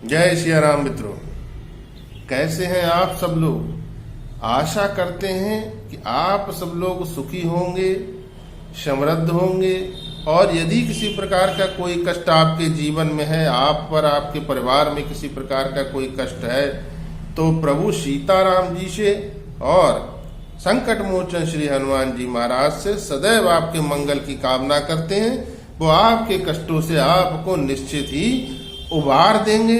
जय सिया राम मित्रों, कैसे हैं आप सब लोग। आशा करते हैं कि आप सब लोग सुखी होंगे, समृद्ध होंगे और यदि किसी प्रकार का कोई कष्ट आपके जीवन में है, आप पर आपके परिवार में किसी प्रकार का कोई कष्ट है, तो प्रभु सीताराम जी से और संकट मोचन श्री हनुमान जी महाराज से सदैव आपके मंगल की कामना करते हैं। वो आपके कष्टों से आपको निश्चित ही उबार देंगे,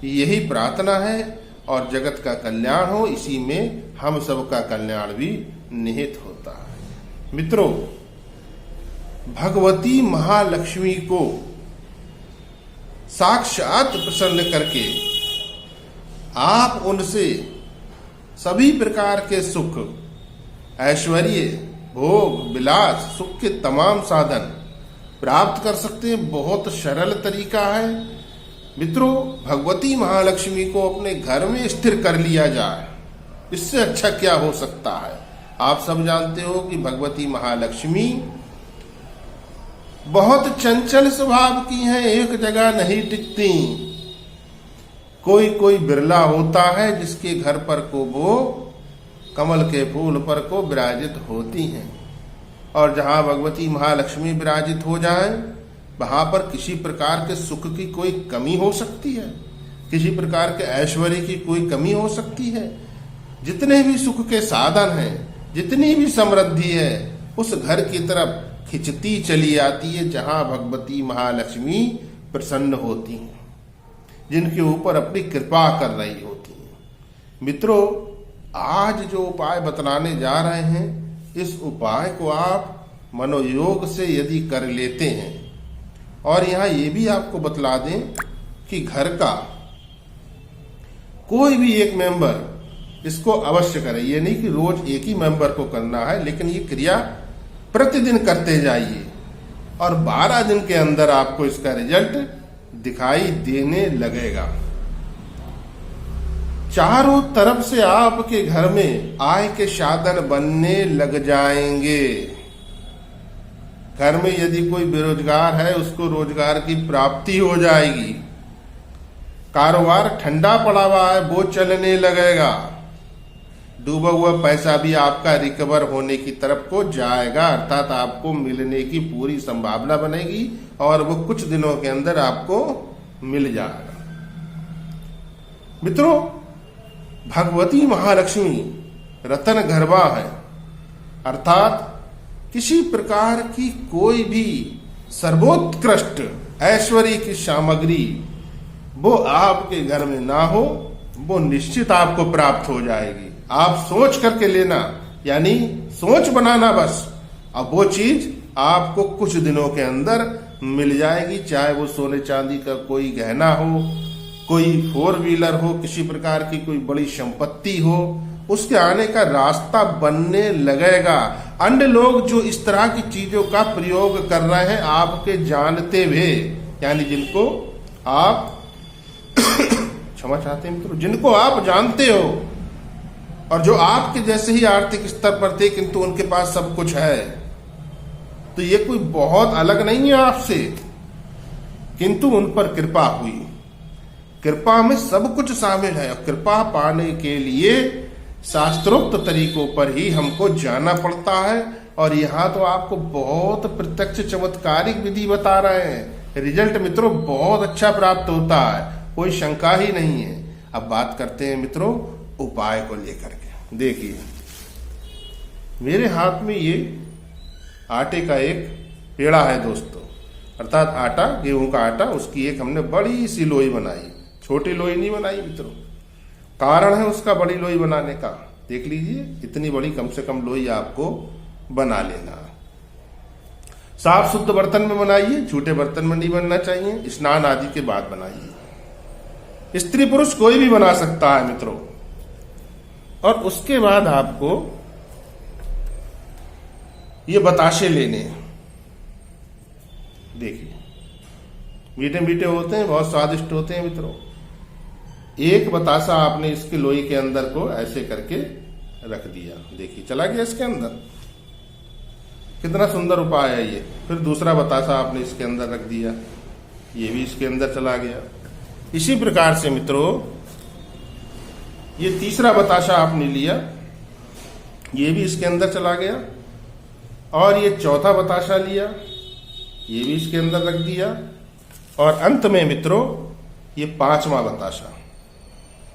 यही प्रार्थना है। और जगत का कल्याण हो, इसी में हम सबका कल्याण भी निहित होता है। मित्रों, भगवती महालक्ष्मी को साक्षात प्रसन्न करके आप उनसे सभी प्रकार के सुख, ऐश्वर्य, भोग, विलास, सुख के तमाम साधन प्राप्त कर सकते हैं। बहुत सरल तरीका है मित्रों। भगवती महालक्ष्मी को अपने घर में स्थिर कर लिया जाए, इससे अच्छा क्या हो सकता है। आप सब जानते हो कि भगवती महालक्ष्मी बहुत चंचल स्वभाव की हैं, एक जगह नहीं टिकती। कोई कोई बिरला होता है जिसके घर पर को वो कमल के फूल पर को विराजित होती हैं, और जहां भगवती महालक्ष्मी विराजित हो जाए वहां पर किसी प्रकार के सुख की कोई कमी हो सकती है, किसी प्रकार के ऐश्वर्य की कोई कमी हो सकती है। जितने भी सुख के साधन हैं, जितनी भी समृद्धि है, उस घर की तरफ खिंचती चली आती है जहां भगवती महालक्ष्मी प्रसन्न होती हैं, जिनके ऊपर अपनी कृपा कर रही होती हैं। मित्रों, आज जो उपाय बतलाने जा रहे हैं, इस उपाय को आप मनोयोग से यदि कर लेते हैं, और यहाँ ये भी आपको बतला दें कि घर का कोई भी एक मेंबर इसको अवश्य करे। ये नहीं कि रोज एक ही मेंबर को करना है, लेकिन ये क्रिया प्रतिदिन करते जाइए और 12 दिन के अंदर आपको इसका रिजल्ट दिखाई देने लगेगा। चारों तरफ से आपके घर में आय के साधन बनने लग जाएंगे। घर में यदि कोई बेरोजगार है, उसको रोजगार की प्राप्ति हो जाएगी। कारोबार ठंडा पड़ा हुआ है, वो चलने लगेगा। डूबा हुआ पैसा भी आपका रिकवर होने की तरफ को जाएगा, अर्थात आपको मिलने की पूरी संभावना बनेगी और वो कुछ दिनों के अंदर आपको मिल जाएगा। मित्रों, भगवती महालक्ष्मी रतन गर्भा है, अर्थात किसी प्रकार की कोई भी सर्वोत्कृष्ट ऐश्वर्य की सामग्री वो आपके घर में ना हो, वो निश्चित आपको प्राप्त हो जाएगी। आप सोच करके लेना, यानी सोच बनाना बस, अब वो चीज आपको कुछ दिनों के अंदर मिल जाएगी। चाहे वो सोने चांदी का कोई गहना हो, कोई 4 व्हीलर हो, किसी प्रकार की कोई बड़ी संपत्ति हो, उसके आने का रास्ता बनने लगेगा। अन्य लोग जो इस तरह की चीजों का प्रयोग कर रहे हैं आपके जानते हुए, यानी जिनको आप क्षमा चाहते हैं मित्रों, जिनको आप जानते हो और जो आपके जैसे ही आर्थिक स्तर पर थे, किंतु उनके पास सब कुछ है, तो ये कोई बहुत अलग नहीं है आपसे, किंतु उन पर कृपा हुई। कृपा में सब कुछ शामिल है, और कृपा पाने के लिए शास्त्रोक्त तरीकों पर ही हमको जाना पड़ता है। और यहाँ तो आपको बहुत प्रत्यक्ष चमत्कारिक विधि बता रहे हैं। रिजल्ट मित्रों बहुत अच्छा प्राप्त होता है, कोई शंका ही नहीं है। अब बात करते हैं मित्रों उपाय को लेकर के। देखिए, मेरे हाथ में ये आटे का एक पेड़ा है दोस्तों, अर्थात आटा, गेहूं का आटा, उसकी एक हमने बड़ी सी लोई बनाई। छोटी लोई नहीं बनाई मित्रों, कारण है उसका बड़ी लोई बनाने का। देख लीजिए, इतनी बड़ी कम से कम लोई आपको बना लेना। साफ शुद्ध बर्तन में बनाइए, छोटे बर्तन में नहीं बनना चाहिए। स्नान आदि के बाद बनाइए। स्त्री पुरुष कोई भी बना सकता है मित्रों। और उसके बाद आपको ये बताशे लेने हैं। देखिए, मीठे मीठे होते हैं, बहुत स्वादिष्ट होते हैं मित्रों। एक बतासा आपने इसकी लोई के अंदर को ऐसे करके रख दिया। देखिए, चला गया इसके अंदर। कितना सुंदर उपाय है ये। फिर दूसरा बतासा आपने इसके अंदर रख दिया, ये भी इसके अंदर चला गया। इसी प्रकार से मित्रों, ये तीसरा बताशा आपने लिया, ये भी इसके अंदर चला गया, और ये चौथा बताशा लिया, ये भी इसके अंदर रख दिया, और अंत में मित्रों ये पांचवा बताशा,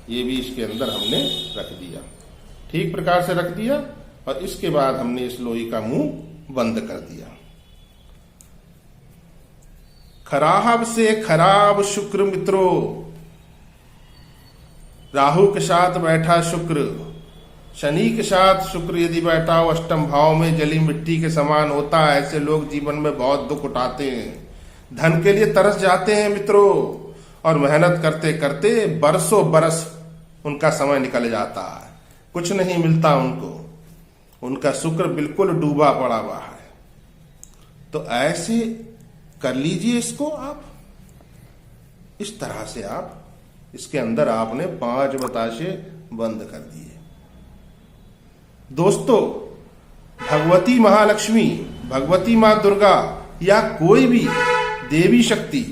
ये भी इसके अंदर हमने रख दिया। ठीक प्रकार से रख दिया, और इसके बाद हमने इस लोई का मुंह बंद कर दिया। खराब से खराब शुक्र मित्रों, राहु के साथ बैठा शुक्र, शनि के साथ शुक्र यदि बैठा हो अष्टम भाव में, जली मिट्टी के समान होता है। ऐसे लोग जीवन में बहुत दुख उठाते हैं, धन के लिए तरस जाते हैं मित्रों, और मेहनत करते करते बरसों बरस उनका समय निकल जाता है, कुछ नहीं मिलता उनको, उनका शुक्र बिल्कुल डूबा पड़ा हुआ है। तो ऐसे कर लीजिए इसको आप, इस तरह से आप, इसके अंदर आपने 5 बताशे बंद कर दिए। दोस्तों, भगवती महालक्ष्मी, भगवती मां दुर्गा या कोई भी देवी शक्ति,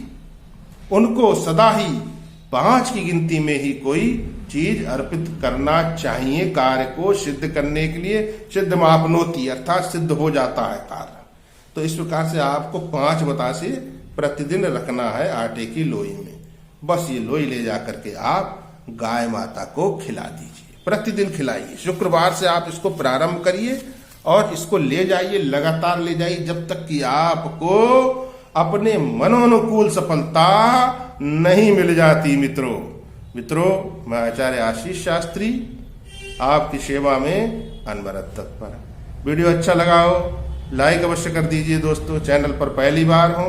उनको सदा ही 5 की गिनती में ही कोई चीज अर्पित करना चाहिए। कार्य को सिद्ध करने के लिए सिद्ध मापनोती, अर्थात सिद्ध हो जाता है कार्य। तो इस प्रकार से आपको 5 बताशे प्रतिदिन रखना है आटे की लोई में। बस ये लोई ले जाकर के आप गाय माता को खिला दीजिए, प्रतिदिन खिलाइए। शुक्रवार से आप इसको प्रारंभ करिए और इसको ले जाइए, लगातार ले जाइए, जब तक कि आपको अपने मनोनुकूल सफलता नहीं मिल जाती। मित्रों, मैं आचार्य आशीष शास्त्री आपकी सेवा में अनवरत तत्पर। वीडियो अच्छा लगा हो लाइक अवश्य कर दीजिए दोस्तों। चैनल पर पहली बार हो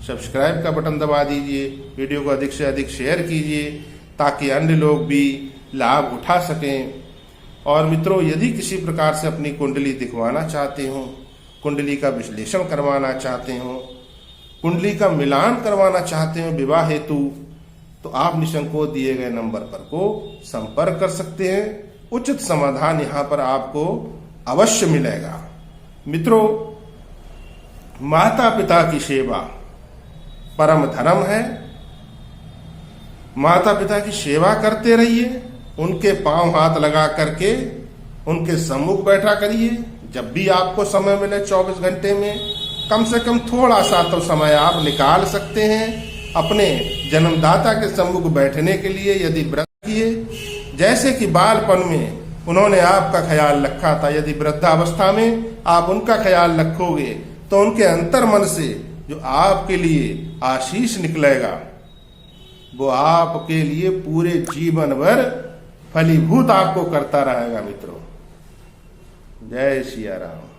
सब्सक्राइब का बटन दबा दीजिए। वीडियो को अधिक से अधिक शेयर कीजिए ताकि अन्य लोग भी लाभ उठा सकें। और मित्रों, यदि किसी प्रकार से अपनी कुंडली दिखवाना चाहते हो, कुंडली का विश्लेषण करवाना चाहते हो, कुंडली का मिलान करवाना चाहते हो विवाह हेतु, तो आप निसंकोच दिए गए नंबर पर को संपर्क कर सकते हैं। उचित समाधान यहाँ पर आपको अवश्य मिलेगा। मित्रों, माता पिता की सेवा परम धर्म है। माता पिता की सेवा करते रहिए, उनके पांव हाथ लगा करके उनके सम्मुख बैठा करिए। जब भी आपको समय मिले 24 घंटे में कम से कम थोड़ा सा तो समय आप निकाल सकते हैं अपने जन्मदाता के सम्मुख बैठने के लिए। यदि व्रत किए, जैसे कि बालपन में उन्होंने आपका ख्याल रखा था, यदि वृद्धावस्था में आप उनका ख्याल रखोगे तो उनके अंतर मन से जो आपके लिए आशीष निकलेगा वो आपके लिए पूरे जीवन भर फलीभूत आपको करता रहेगा। मित्रों, जय सिया राम।